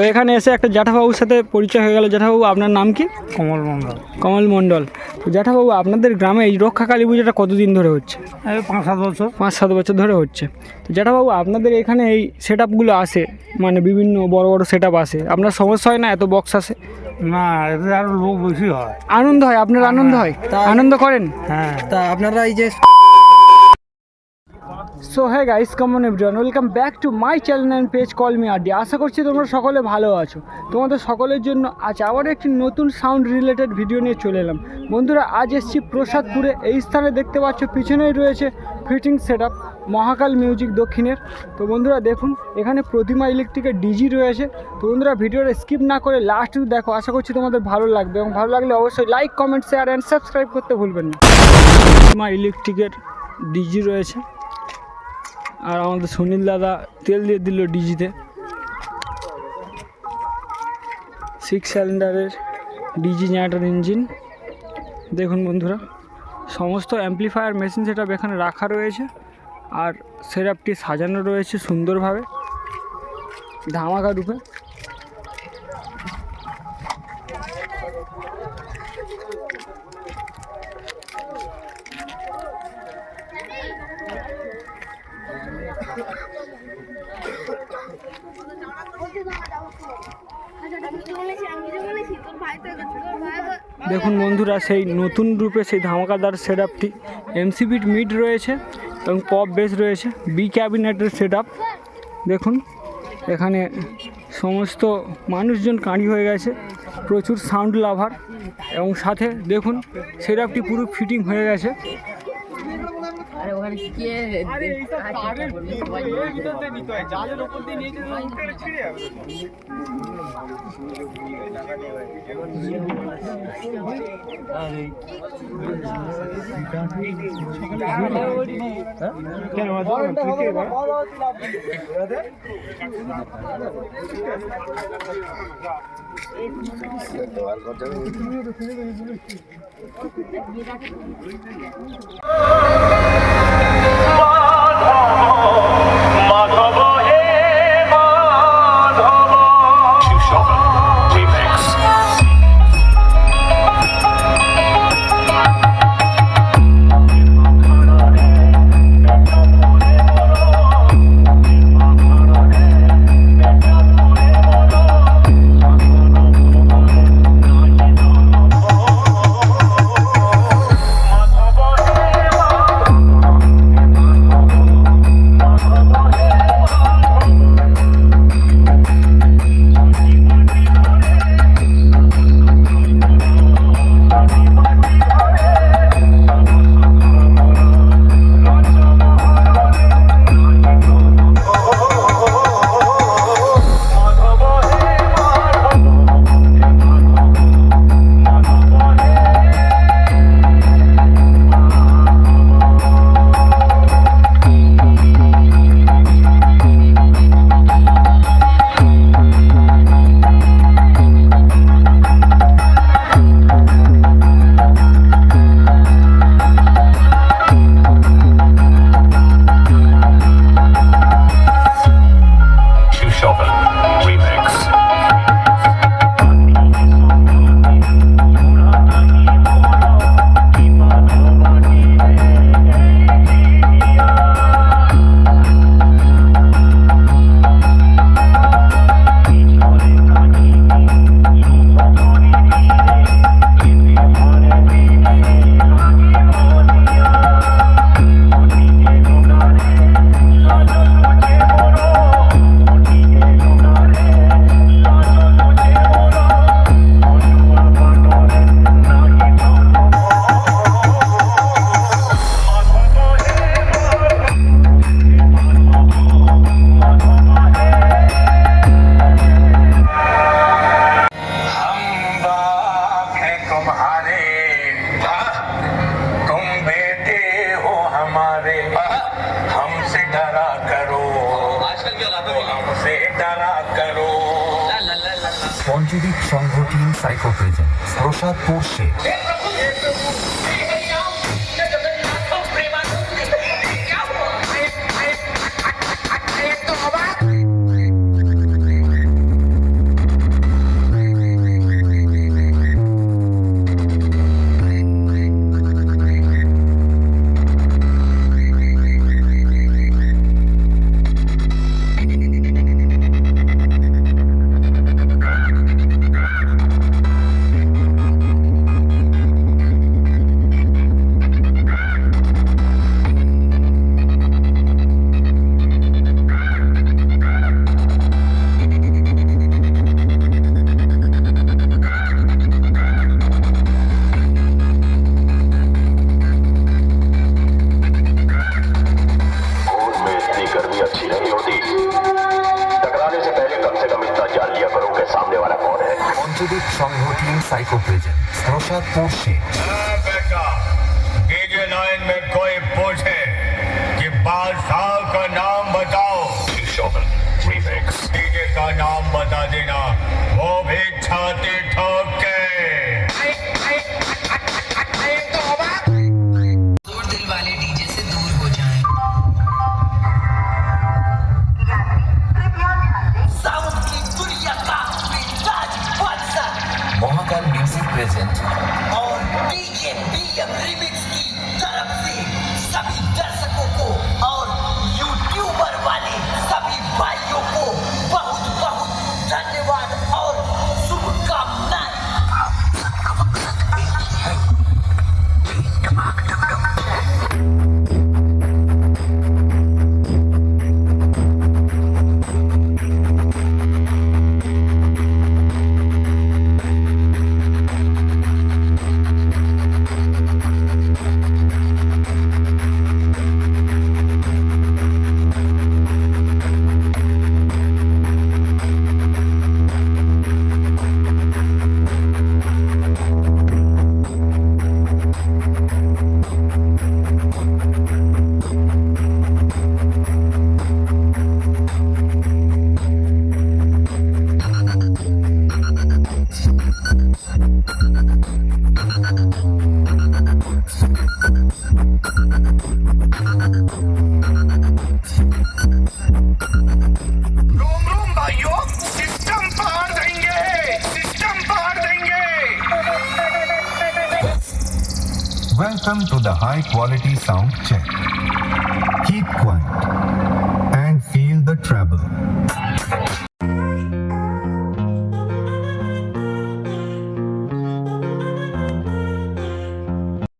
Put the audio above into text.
এখানে এসে একটা জ্যাঠাবাবুর সাথে পরিচয় হয়ে গেল। জ্যাঠাবাবু, আপনার নাম কি? কমল মণ্ডল। কমল মণ্ডল। তো জ্যাঠাবাবু, আপনাদের গ্রামে এই রক্ষা কালী পুজোটা কতদিন ধরে হচ্ছে? এই 5-7 বছর। 5-7 বছর ধরে হচ্ছে। তো জ্যাঠাবাবু, আপনাদের এখানে এই সেট আপগুলো আসে, মানে বিভিন্ন বড় বড় সেট আপ আসে, আপনার সমস্যা হয় না এত বক্স আসে? না, এতে আরো লোক বেশি হয়। আনন্দ হয়, আপনার আনন্দ হয়? আনন্দ করেন? হ্যাঁ। তা আপনারা এই যে সো হ্যাঁ guys, come on everyone, welcome back to my channel and page call me Addi. আশা করছি তোমরা সকলে ভালো আছো। তোমাদের সকলের জন্য আজ আবার একটি নতুন সাউন্ড রিলেটেড ভিডিও নিয়ে চলে এলাম। বন্ধুরা, আজ এসেছি প্রসাদপুরে। এই স্থানে দেখতে পাচ্ছ পিছনেই রয়েছে ফিটিং সেট আপ মহাকাল মিউজিক দক্ষিণের। তো বন্ধুরা দেখুন, এখানে প্রতিমা ইলেকট্রিকের ডিজি রয়েছে। তো বন্ধুরা, ভিডিওটা স্কিপ না করে লাস্ট দেখো, আশা করছি তোমাদের ভালো লাগবে, এবং ভালো লাগলে অবশ্যই like, comment, share and subscribe করতে ভুলবেন না। প্রতিমা ইলেকট্রিকের ডিজি রয়েছে, আর আমাদের সুনীল দাদা তেল দিয়ে দিল ডিজিতে। 6 সিলিন্ডারের ডিজি জেনারেটর ইঞ্জিন। দেখুন বন্ধুরা, সমস্ত অ্যাম্পলিফায়ার মেশিন সেটআপ এখানে রাখা রয়েছে, আর সেটআপটি সাজানো রয়েছে সুন্দরভাবে ধামাকা রূপে। দেখুন বন্ধুরা, সেই নতুন রূপে সেই ধামাকাদার সেটআপটি এমসিবিট মিড রয়েছে এবং পপ বেস রয়েছে, বি ক্যাবিনেটের সেটআপ। দেখুন এখানে সমস্ত মানুষজন কাঁড়ি হয়ে গেছে, প্রচুর সাউন্ড লাভার, এবং সাথে দেখুন সেটআপটি পুরো ফিটিং হয়ে গেছে। পঞ্চদিক সংঘ টিম সাইকো প্রেজেন্ট প্রসাদপুর সে साइको प्रेजेंट प्रसाद पोर्शे बेटा डीजे लाइन में कोई पूछे कि बादशाह का नाम बताओ रीमिक्स डीजे का नाम बता देना वो भी छाती ठोक के दूर दिल वाले डीजे से दूर हो जाएं। साउंड की दुनिया का मिजाज बादशाह महाकाल म्यूजिक प्रेजेंट और डीजे बीएम रिमिक्स की तरफ से सभी दर्शकों को और यूट्यूबर वाले सभी भाइयों को बहुत बहुत धन्यवाद और शुभकामनाएं। रूम रूम भाइयों सिस्टम पार देंगे welcome to the high quality sound check keep quite